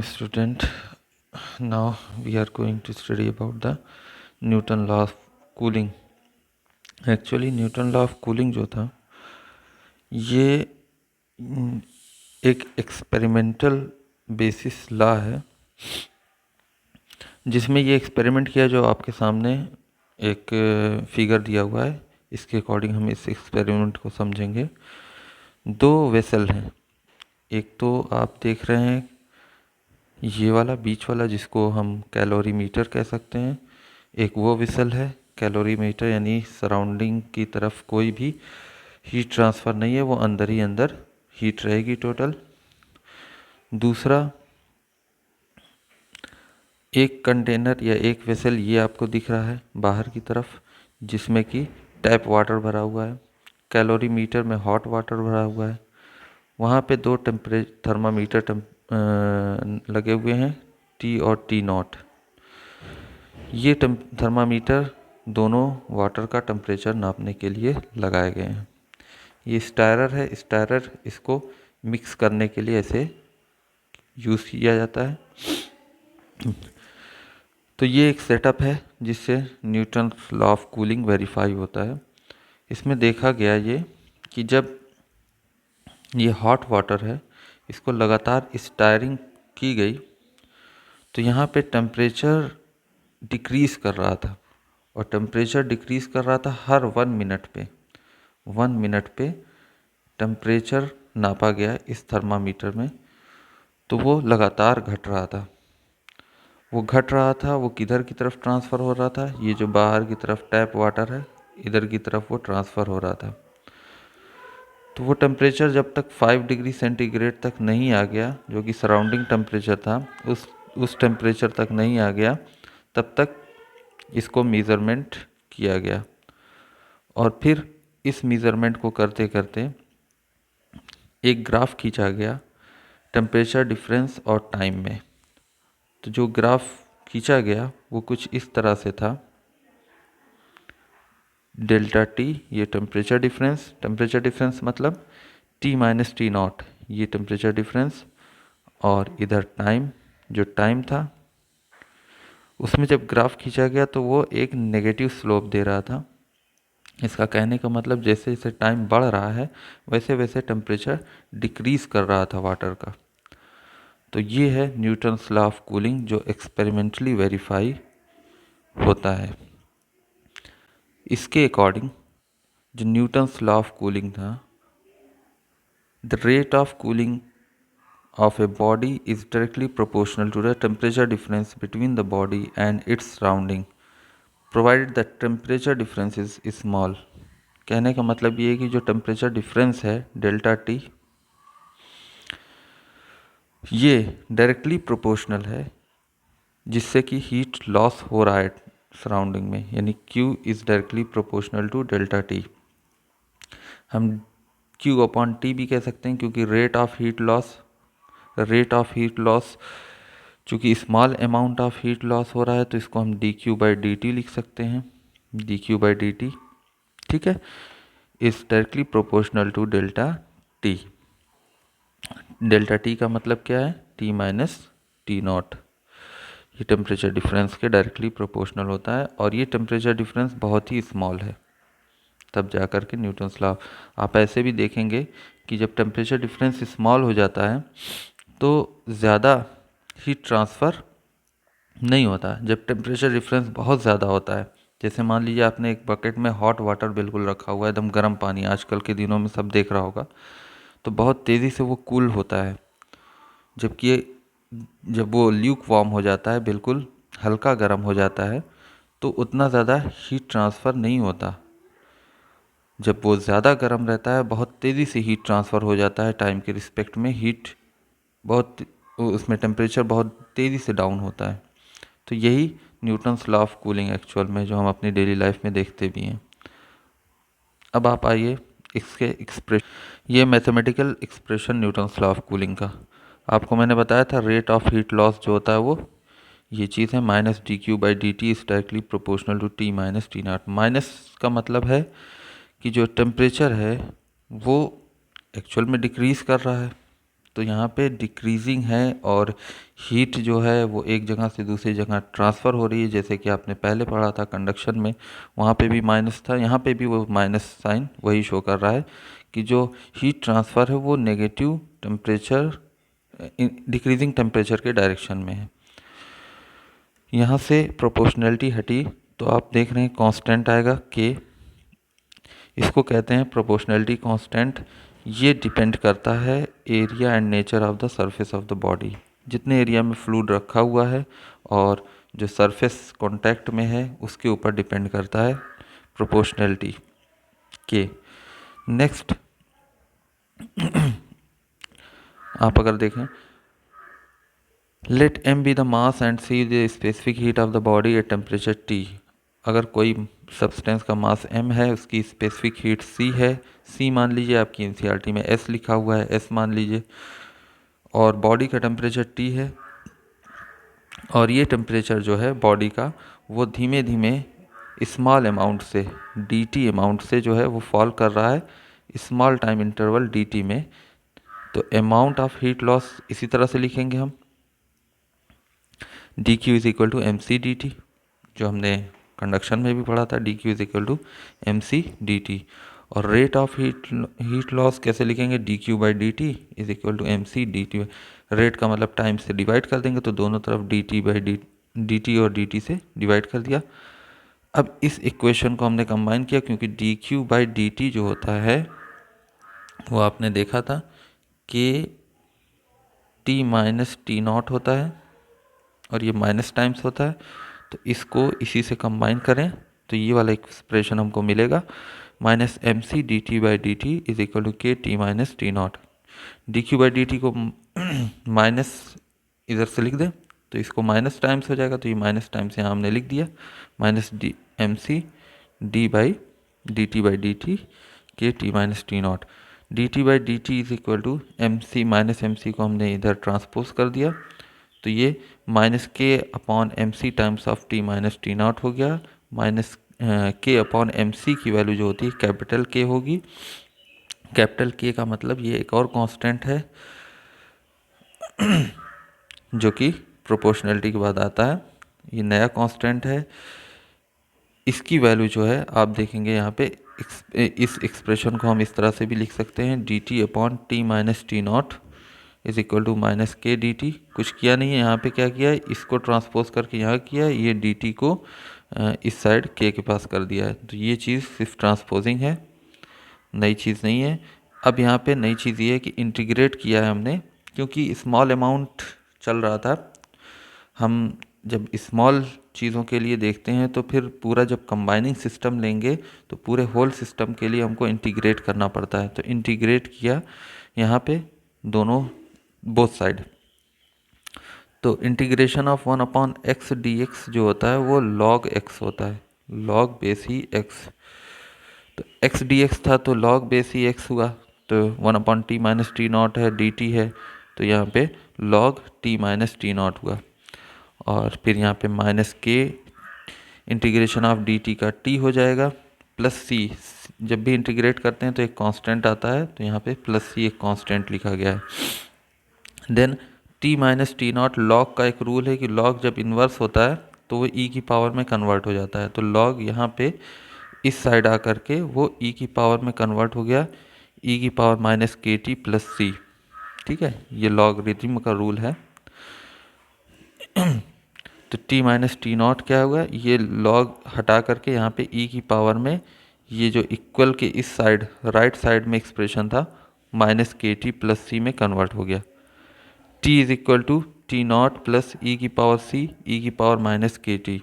student. Now we are going to study about the Newton law of cooling. Actually Newton law of cooling जो था ये एक experimental basis law है, जिसमें ये एक्सपेरिमेंट किया जो आपके सामने एक फिगर दिया हुआ है। इसके अकॉर्डिंग हम इस एक्सपेरिमेंट को समझेंगे। दो वेसल हैं, एक तो आप देख रहे हैं ये वाला बीच वाला जिसको हम कैलोरीमीटर कह सकते हैं, एक वो वेसल है कैलोरीमीटर, यानी सराउंडिंग की तरफ कोई भी हीट ट्रांसफ़र नहीं है, वो अंदर ही अंदर हीट रहेगी टोटल। दूसरा एक कंटेनर या एक वेसल ये आपको दिख रहा है बाहर की तरफ, जिसमें कि टैप वाटर भरा हुआ है, कैलोरीमीटर में हॉट वाटर भरा हुआ है। वहाँ पे दो थर्मामीटर लगे हुए हैं, टी और टी नॉट। ये थर्मामीटर दोनों वाटर का टेम्परेचर नापने के लिए लगाए गए हैं। ये स्टायरर है, स्टायरर इसको मिक्स करने के लिए ऐसे यूज़ किया जाता है। तो ये एक सेटअप है जिससे Newton law of cooling verify होता है। इसमें देखा गया ये कि जब ये हॉट वाटर है इसको लगातार स्टायरिंग की गई तो यहाँ पे टेम्परेचर डिक्रीज़ कर रहा था, और टेम्परेचर डिक्रीज़ कर रहा था हर 1 मिनट पे। 1 मिनट पे टेम्परेचर नापा गया इस थर्मामीटर में, तो वो लगातार घट रहा था। वो घट रहा था, वो किधर की तरफ ट्रांसफ़र हो रहा था, ये जो बाहर की तरफ टैप वाटर है इधर की तरफ वो ट्रांसफ़र हो रहा था। तो वो टेम्परेचर जब तक 5 डिग्री सेंटीग्रेड तक नहीं आ गया, जो कि सराउंडिंग टेम्परेचर था, उस टेम्परेचर तक नहीं आ गया, तब तक इसको मेज़रमेंट किया गया। और फिर इस मेज़रमेंट को करते करते एक ग्राफ खींचा गया टेम्परेचर डिफरेंस और टाइम में। तो जो ग्राफ खींचा गया वो कुछ इस तरह से था, डेल्टा टी ये टेम्परेचर डिफरेंस मतलब टी माइनस टी नॉट ये टेम्परेचर डिफरेंस, और इधर टाइम जो टाइम था उसमें जब ग्राफ खींचा गया तो वो एक नेगेटिव स्लोप दे रहा था। इसका कहने का मतलब जैसे जैसे टाइम बढ़ रहा है वैसे वैसे टेम्परेचर डिक्रीज़ कर रहा था वाटर का। तो ये है न्यूटन्स लॉ ऑफ कूलिंग जो एक्सपेरिमेंटली वेरीफाई होता है। इसके अकॉर्डिंग जो न्यूटन्स लॉ ऑफ कूलिंग था, the rate of cooling of a body is directly proportional to the temperature difference between the body and its surrounding, provided the temperature difference is small। कहने का मतलब ये है कि जो temperature difference है delta T, ये डायरेक्टली प्रोपोर्शनल है जिससे कि हीट लॉस हो रहा है सराउंडिंग में, यानी Q is directly proportional to delta T. हम Q अपॉन टी भी कह सकते हैं, क्योंकि रेट ऑफ हीट लॉस चूँकि small amount of heat loss हो रहा है तो इसको हम D Q by D T लिख सकते हैं, D Q by D T, ठीक है, is directly proportional to delta T. Delta T का मतलब क्या है, टी माइनस टी नॉट। ये टेम्परेचर डिफरेंस के डायरेक्टली प्रोपोर्शनल होता है, और ये टेम्परेचर डिफरेंस बहुत ही स्मॉल है, तब जा कर के न्यूटन्स लॉ। आप ऐसे भी देखेंगे कि जब टेम्परेचर डिफरेंस स्मॉल हो जाता है तो ज़्यादा हीट ट्रांसफ़र नहीं होता। जब टेम्परेचर डिफरेंस बहुत ज़्यादा होता है, जैसे मान लीजिए आपने एक बकेट में हॉट वाटर बिल्कुल रखा हुआ है, एकदम गर्म पानी, आजकल के दिनों में सब देख रहा होगा, तो बहुत तेज़ी से वो कूल होता है। जबकि जब वो ल्यूक वार्म हो जाता है, बिल्कुल हल्का गर्म हो जाता है, तो उतना ज़्यादा हीट ट्रांसफ़र नहीं होता। जब वो ज़्यादा गर्म रहता है बहुत तेज़ी से हीट ट्रांसफ़र हो जाता है, टाइम के रिस्पेक्ट में हीट बहुत, उसमें टेम्परेचर बहुत तेज़ी से डाउन होता है। तो यही Newton's law of cooling actual में जो हम अपनी डेली लाइफ में देखते भी हैं। अब आप आइए इसके ये mathematical expression Newton's law of cooling का। आपको मैंने बताया था रेट ऑफ हीट लॉस जो होता है वो ये चीज़ है, minus D Q by D T is directly proportional to T minus T nought. Minus का मतलब है कि जो टेम्परेचर है वो एक्चुअल में डिक्रीज़ कर रहा है, तो यहाँ पे डिक्रीजिंग है और हीट जो है वो एक जगह से दूसरी जगह ट्रांसफ़र हो रही है, जैसे कि आपने पहले पढ़ा था कंडक्शन में, वहाँ पे भी माइनस था, यहाँ पे भी वो माइनस साइन वही शो कर रहा है कि जो हीट ट्रांसफ़र है वो नेगेटिव टेम्परेचर, डिक्रीजिंग टेम्परेचर के डायरेक्शन में है। यहाँ से प्रोपोर्शनैलिटी हटी तो आप देख रहे हैं कांस्टेंट आएगा के, इसको कहते हैं प्रोपोर्शनैलिटी कांस्टेंट। ये डिपेंड करता है area and nature of the surface of the body, जितने एरिया में फ्लूइड रखा हुआ है और जो सरफेस कांटेक्ट में है उसके ऊपर डिपेंड करता है प्रोपोर्शनैलिटी के। नेक्स्ट आप अगर देखें, let m be the mass and c the specific heat of the body at temperature t। अगर कोई सब्सटेंस का मास m है, उसकी स्पेसिफिक हीट c है, c मान लीजिए, आपकी एनसीईआरटी में s लिखा हुआ है, s मान लीजिए, और बॉडी का टेम्परेचर t है, और ये टेम्परेचर जो है बॉडी का वो धीमे धीमे स्मॉल अमाउंट से dt अमाउंट से जो है वो फॉल कर रहा है स्मॉल टाइम इंटरवल dt में। तो अमाउंट ऑफ हीट लॉस इसी तरह से लिखेंगे हम, D Q is equal to M C D T, जो हमने कंडक्शन में भी पढ़ा था, D Q is equal to M C D T. और रेट ऑफ हीट लॉस कैसे लिखेंगे, D Q by D T is equal to M C D T. Rate का मतलब टाइम से डिवाइड कर देंगे, तो दोनों तरफ D T by D T और डी टी से डिवाइड कर दिया। अब इस इक्वेशन को हमने कंबाइन किया, क्योंकि D Q by D T जो होता है वो आपने देखा था कि टी माइनस टी नॉट होता है और ये माइनस टाइम्स होता है, तो इसको इसी से कंबाइन करें तो ये वाला एक्सप्रेशन हमको मिलेगा, minus M C D T by D T is equal to K T minus T naught. D Q by D T को माइनस इधर से लिख दें तो इसको माइनस टाइम्स हो जाएगा, तो ये माइनस टाइम्स यहाँ हमने लिख दिया, minus D M C D by D T K T minus T naught. D T by D T is equal to M C minus M C को हमने इधर ट्रांसपोज कर दिया, तो ये minus K upon M C times of T minus T nought हो गया। Minus K upon M सी की वैल्यू जो होती है कैपिटल के होगी। कैपिटल के का मतलब ये एक और कांस्टेंट है जो कि प्रोपोर्शनैलिटी के बाद आता है, ये नया कांस्टेंट है। इसकी वैल्यू जो है आप देखेंगे यहाँ पे, इस एक्सप्रेशन को हम इस तरह से भी लिख सकते हैं, D T upon T minus T nought is equal to minus K D T. कुछ किया नहीं है यहाँ पे, क्या किया है, इसको ट्रांसपोज करके यहाँ किया, ये डी टी को इस साइड के पास कर दिया है। तो ये चीज़ सिर्फ ट्रांसपोजिंग है, नई चीज़ नहीं है। अब यहाँ पे नई चीज़ ये है कि इंटीग्रेट किया है हमने, क्योंकि स्मॉल अमाउंट चल रहा था। हम जब स्मॉल चीज़ों के लिए देखते हैं तो फिर पूरा जब कंबाइनिंग सिस्टम लेंगे तो पूरे होल सिस्टम के लिए हमको इंटीग्रेट करना पड़ता है। तो इंटीग्रेट किया यहाँ पे दोनों बोथ साइड, तो integration of 1 upon x D x जो होता है वो log x होता है, log बेस ही x। तो x डी एक्स था तो log बेस ही x हुआ, तो 1 upon T minus T not है, डी टी है, तो यहाँ पे log t minus T not हुआ। और फिर यहाँ पे माइनस के इंटीग्रेशन ऑफ डी टी का t हो जाएगा, प्लस सी, जब भी इंटीग्रेट करते हैं तो एक कांस्टेंट आता है, तो यहाँ पे प्लस सी एक कांस्टेंट लिखा गया है। Then t minus T nought, log का एक रूल है कि लॉग जब इन्वर्स होता है तो वो e की पावर में कन्वर्ट हो जाता है, तो लॉग यहाँ पे इस साइड आकर के वो e की पावर में कन्वर्ट हो गया, e की power minus K T plus सी। ठीक है, ये लॉगरिथम का रूल है। तो t माइनस टी नॉट क्या होगा, ये लॉग हटा करके यहाँ पे e की पावर में ये जो इक्वल के इस साइड राइट साइड में एक्सप्रेशन था minus K T plus C में कन्वर्ट हो गया। t is equal to T naught plus E की पावर सी, ई की power minus K T.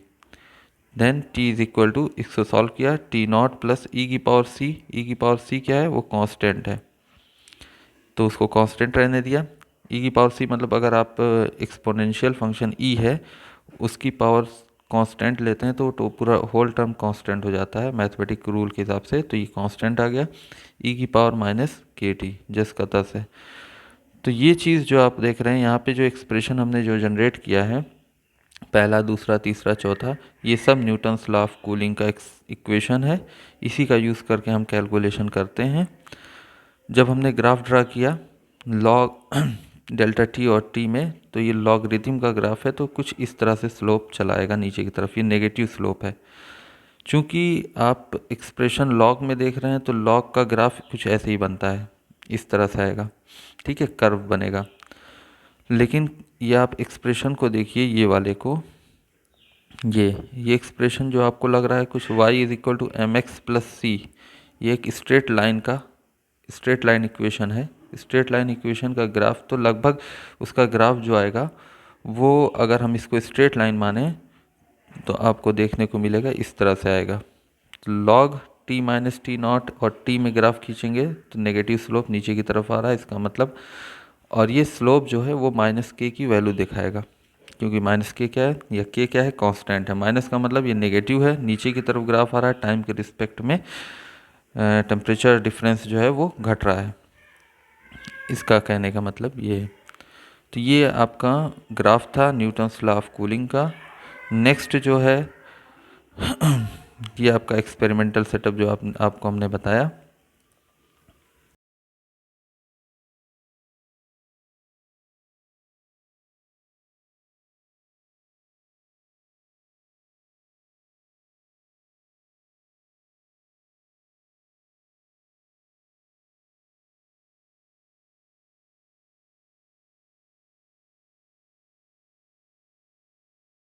Then t is equal to, इसको सॉल्व किया, T naught plus E की power C, E की power सी क्या है, वो कांस्टेंट है, तो उसको कांस्टेंट रहने दिया। ई की पावर सी मतलब अगर आप एक्सपोनेंशियल फंक्शन ई है उसकी पावर कांस्टेंट लेते हैं तो पूरा होल टर्म कांस्टेंट हो जाता है मैथमेटिक रूल के हिसाब से, तो ये कांस्टेंट आ गया, ई की पावर माइनस के टी जस का तस है। तो ये चीज़ जो आप देख रहे हैं यहाँ पे, जो एक्सप्रेशन हमने जो जनरेट किया है, पहला, दूसरा, तीसरा, चौथा, ये सब न्यूटन्स लॉ ऑफ कूलिंग का इक्वेशन है, इसी का यूज़ करके हम कैलकुलेशन करते हैं। जब हमने ग्राफ ड्रा किया, लॉग डेल्टा टी और टी में, तो ये लॉगरिथम का ग्राफ है, तो कुछ इस तरह से स्लोप चला आएगा नीचे की तरफ, ये नेगेटिव स्लोप है। चूंकि आप एक्सप्रेशन लॉग में देख रहे हैं तो लॉग का ग्राफ कुछ ऐसे ही बनता है, इस तरह से आएगा, ठीक है, कर्व बनेगा। लेकिन ये आप एक्सप्रेशन को देखिए, ये वाले को, ये एक्सप्रेशन जो आपको लग रहा है कुछ y is equal to M X plus C, ये एक स्ट्रेट लाइन इक्वेशन है। स्ट्रेट लाइन इक्वेशन का ग्राफ तो लगभग उसका ग्राफ जो आएगा वो, अगर हम इसको स्ट्रेट लाइन माने तो आपको देखने को मिलेगा इस तरह से आएगा। Log T minus T not और टी में ग्राफ खींचेंगे तो नेगेटिव स्लोप नीचे की तरफ आ रहा है, इसका मतलब। और ये स्लोप जो है वो माइनस के की वैल्यू दिखाएगा, क्योंकि माइनस के क्या है, या के क्या है, कांस्टेंट है। माइनस का मतलब ये नेगेटिव है, नीचे की तरफ ग्राफ आ रहा है, टाइम के रिस्पेक्ट में टेम्परेचर डिफरेंस जो है वो घट रहा है, इसका कहने का मतलब ये है। तो ये आपका ग्राफ था न्यूटन्स लॉ ऑफ कूलिंग का। नेक्स्ट जो है ये आपका एक्सपेरिमेंटल सेटअप जो आपको हमने बताया।